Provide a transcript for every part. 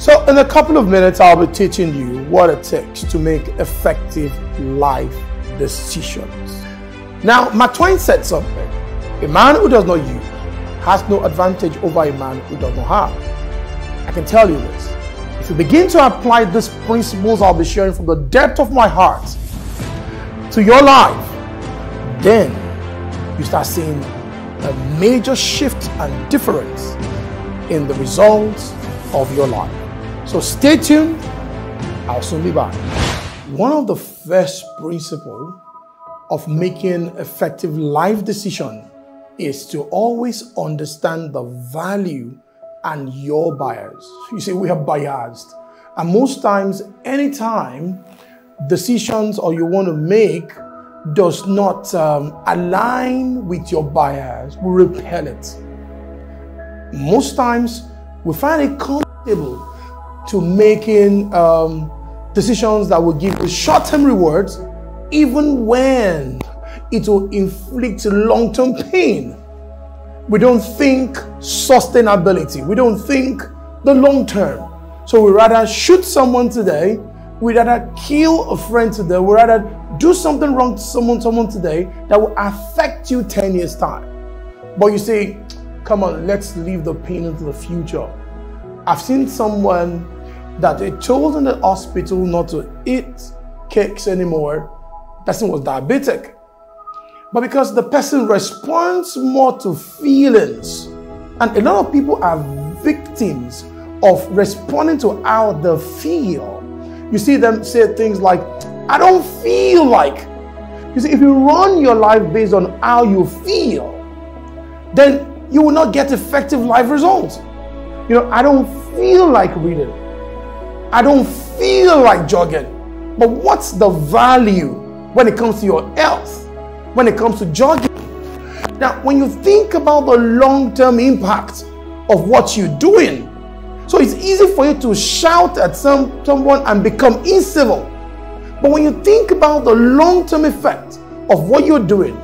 So in a couple of minutes, I'll be teaching you what it takes to make effective life decisions. Now, Mark Twain said something. A man who does not yield has no advantage over a man who does not have. I can tell you this. If you begin to apply these principles I'll be sharing from the depth of my heart to your life, then you start seeing a major shift and difference in the results of your life. So stay tuned. I'll soon be back. One of the first principles of making effective life decisions is to always understand the value and your bias. You see, we are biased. And most times, anytime decisions or you want to make does not align with your bias, we repel it. Most times, we find it comfortable to making decisions that will give you short-term rewards, even when it will inflict long-term pain. We don't think sustainability. We don't think the long term. So we rather shoot someone today. We rather kill a friend today. We rather do something wrong to someone today that will affect you 10 years time. But you say, come on, let's leave the pain into the future. I've seen someone that they told in the hospital not to eat cakes anymore. The person was diabetic. But because the person responds more to feelings, and a lot of people are victims of responding to how they feel. You see them say things like, I don't feel like. You see, if you run your life based on how you feel, then you will not get effective life results. You know, I don't feel like reading. I don't feel like jogging. But what's the value when it comes to your health? When it comes to jogging? Now, when you think about the long-term impact of what you're doing, so it's easy for you to shout at someone and become incivil. But when you think about the long-term effect of what you're doing,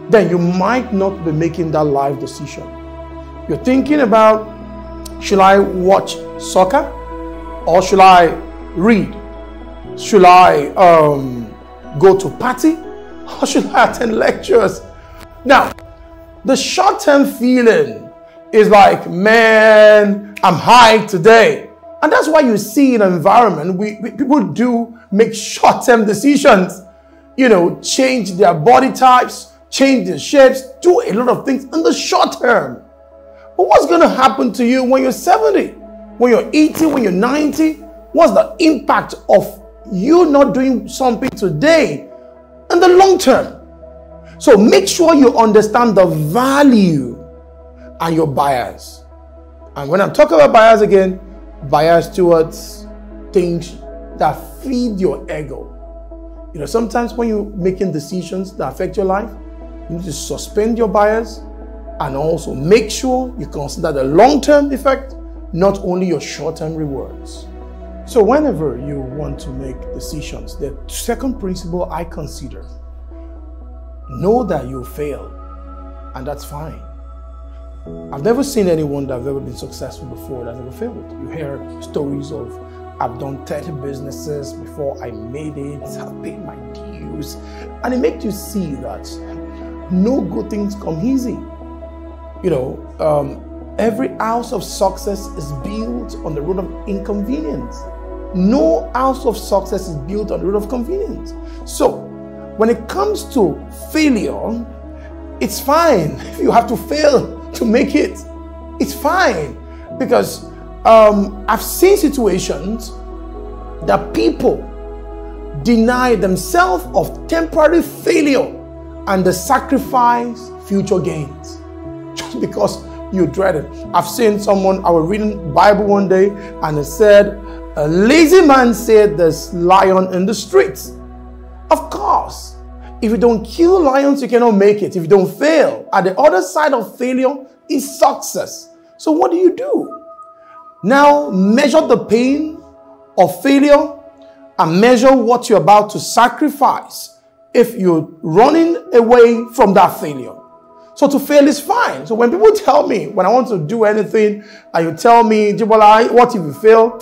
then you might not be making that life decision. You're thinking about, should I watch soccer? Or should I read? Should I go to party? Or should I attend lectures? Now, the short-term feeling is like, man, I'm high today. And that's why you see in an environment, people do make short-term decisions. You know, change their body types, change their shapes, do a lot of things in the short term. But what's going to happen to you when you're 70, when you're 80, when you're 90? What's the impact of you not doing something today in the long term? So make sure you understand the value and your bias. And when I'm talking about bias again, bias towards things that feed your ego. You know, sometimes when you're making decisions that affect your life, you need to suspend your bias and also make sure you consider the long-term effect, not only your short-term rewards. So whenever you want to make decisions, the second principle I consider, know that you fail, and that's fine. I've never seen anyone that's ever been successful before that's ever failed. You hear stories of, I've done 30 businesses before I made it, I've paid my dues, and it makes you see that no good things come easy. You know, every house of success is built on the road of inconvenience. No house of success is built on the road of convenience. So, when it comes to failure, it's fine if you have to fail to make it. It's fine because I've seen situations that people deny themselves of temporary failure and they sacrifice future gains just because you dread it. I've seen someone, I was reading Bible one day and it said, a lazy man said there's lion in the streets. Of course, if you don't kill lions, you cannot make it. If you don't fail, at the other side of failure is success. So what do? Now measure the pain of failure and measure what you're about to sacrifice if you're running away from that failure. So to fail is fine. So when people tell me, when I want to do anything, and you tell me, Ajibola, what if you fail?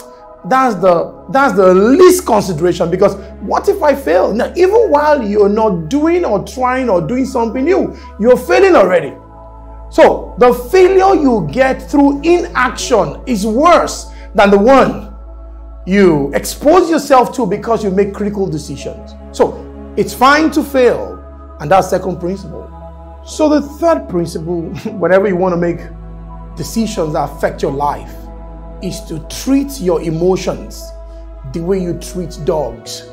that's the least consideration, because what if I fail? Now, even while you're not doing or trying or doing something new, you're failing already. So the failure you get through inaction is worse than the one you expose yourself to because you make critical decisions. So it's fine to fail, and that's second principle. So the third principle, whenever you want to make decisions that affect your life, is to treat your emotions the way you treat dogs.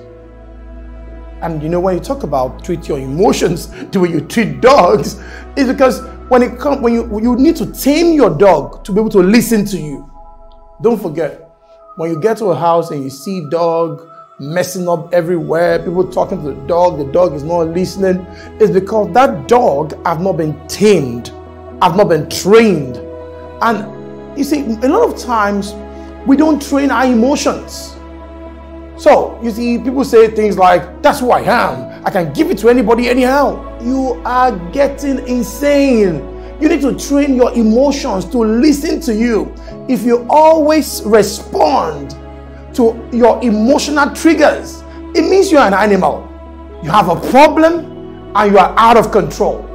And you know, when you talk about treat your emotions the way you treat dogs, it's because when you need to tame your dog to be able to listen to you. Don't forget, when you get to a house and you see dog messing up everywhere, people talking to the dog is not listening, it's because that dog have not been tamed, have not been trained. And you see, a lot of times we don't train our emotions. So you see, people say things like, that's who I am, I can give it to anybody anyhow. You are getting insane. You need to train your emotions to listen to you. If you always respond to your emotional triggers, it means you're an animal. You have a problem and you are out of control.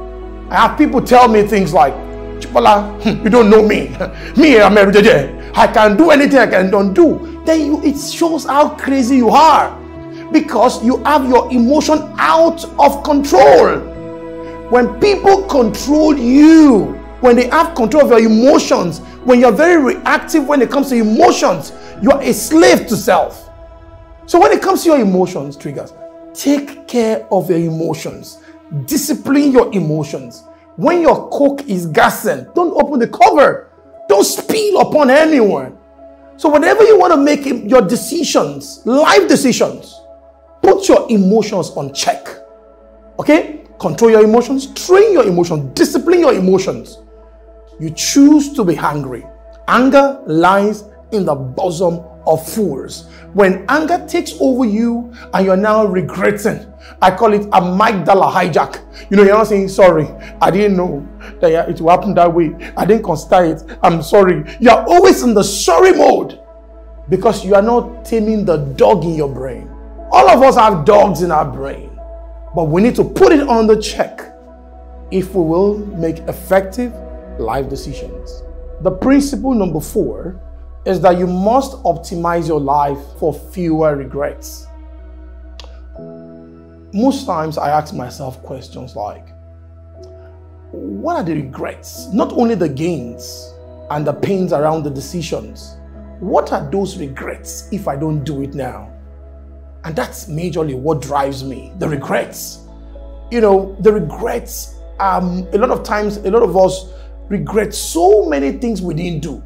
I have people tell me things like, Ajibola, you don't know me. Me, I'm a I can do anything I can don't do. Then it shows how crazy you are, because you have your emotion out of control. When people control you, when they have control of your emotions, when you're very reactive when it comes to emotions, you're a slave to self. So when it comes to your emotions triggers, take care of your emotions. Discipline your emotions. When your Coke is gassing, don't open the cover. Don't spill upon anyone. So whenever you want to make your decisions, life decisions, put your emotions on check. Okay? Control your emotions, train your emotions, discipline your emotions. You choose to be hungry. Anger lies in the bosom of fools. When anger takes over you and you're now regretting, I call it amygdala hijack. You know, you're not saying, sorry, I didn't know that it will happen that way. I didn't consider it. I'm sorry. You're always in the sorry mode because you are not taming the dog in your brain. All of us have dogs in our brain, but we need to put it on the check if we will make effective life decisions. The principle number 4 is that you must optimize your life for fewer regrets. Most times I ask myself questions like, what are the regrets? Not only the gains and the pains around the decisions. What are those regrets if I don't do it now? And that's majorly what drives me, the regrets. You know, the regrets, a lot of times, a lot of us regret so many things we didn't do.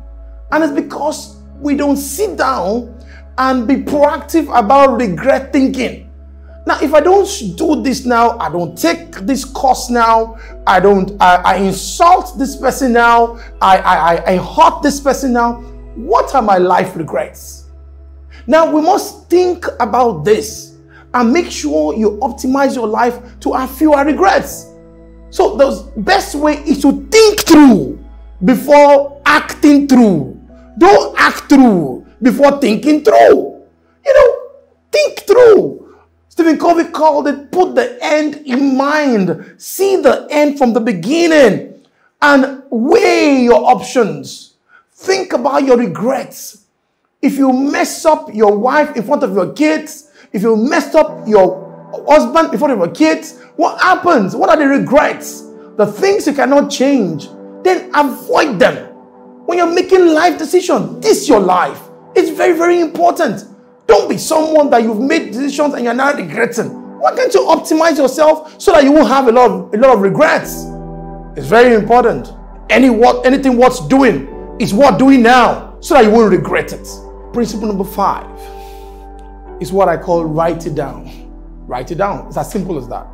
And it's because we don't sit down and be proactive about regret thinking. Now, if I don't do this now, I don't take this course now, I insult this person now, I hurt this person now, what are my life regrets? Now, we must think about this and make sure you optimize your life to have fewer regrets. So the best way is to think through before acting through. Don't act through before thinking through. You know, think through. Stephen Covey called it, put the end in mind. See the end from the beginning and weigh your options. Think about your regrets. If you mess up your wife in front of your kids, if you messed up your husband in front of your kids, what happens? What are the regrets? The things you cannot change, then avoid them. When you're making life decisions, this is your life. It's very, very important. Don't be someone that you've made decisions and you're now regretting. Why can't you optimize yourself so that you won't have a lot of regrets? It's very important. Anything worth doing is worth doing now so that you won't regret it. Principle number 5 is what I call write it down. Write it down. It's as simple as that.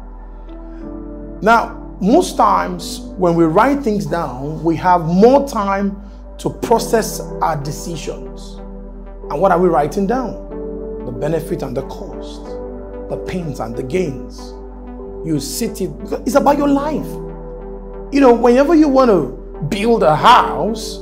Now, most times when we write things down, we have more time to process our decisions. And what are we writing down? The benefit and the cost, the pains and the gains. You sit it, it's about your life. You know, whenever you want to build a house,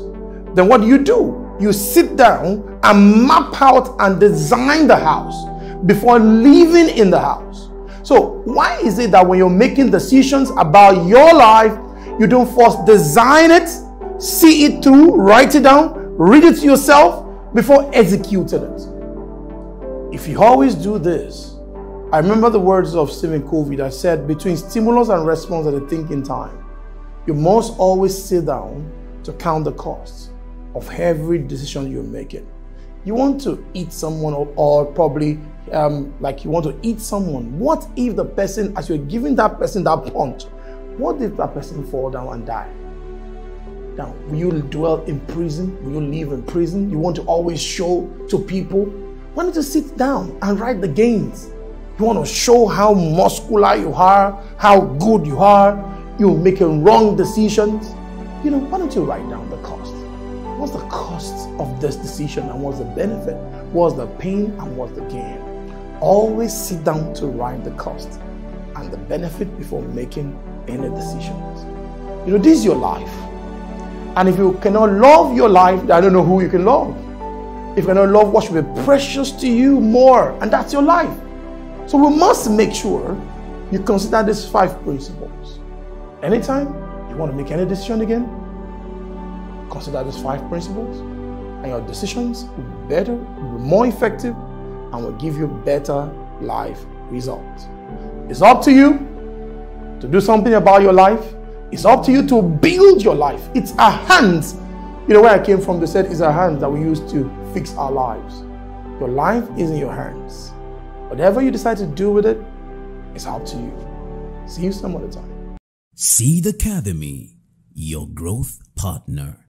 then what do? you sit down and map out and design the house before living in the house. So why is it that when you're making decisions about your life, you don't first design it, see it through, write it down, read it to yourself before executing it? If you always do this, I remember the words of Stephen Covey that said, between stimulus and response at the thinking time, you must always sit down to count the costs of every decision you're making. You want to eat someone, or probably like you want to eat someone. What if the person, as you're giving that person that punch, what if that person fall down and die? Now, will you dwell in prison? Will you live in prison? You want to always show to people? Why don't you sit down and write the gains? You want to show how muscular you are, how good you are, you're making wrong decisions. Why don't you write down the cost? What's the cost of this decision, and what's the benefit? What's the pain and what's the gain? Always sit down to write the cost and the benefit before making any decisions. This is your life. And if you cannot love your life, I don't know who you can love. If you cannot love what should be precious to you more, and that's your life. So we must make sure you consider these 5 principles. Anytime you want to make any decision again, consider these 5 principles, and your decisions will be better, will be more effective, and will give you better life results. It's up to you to do something about your life. It's up to you to build your life. It's our hands. Where I came from, they said it's our hands that we use to fix our lives. Your life is in your hands. Whatever you decide to do with it, it's up to you. See you some other time. Seed Academy, your growth partner.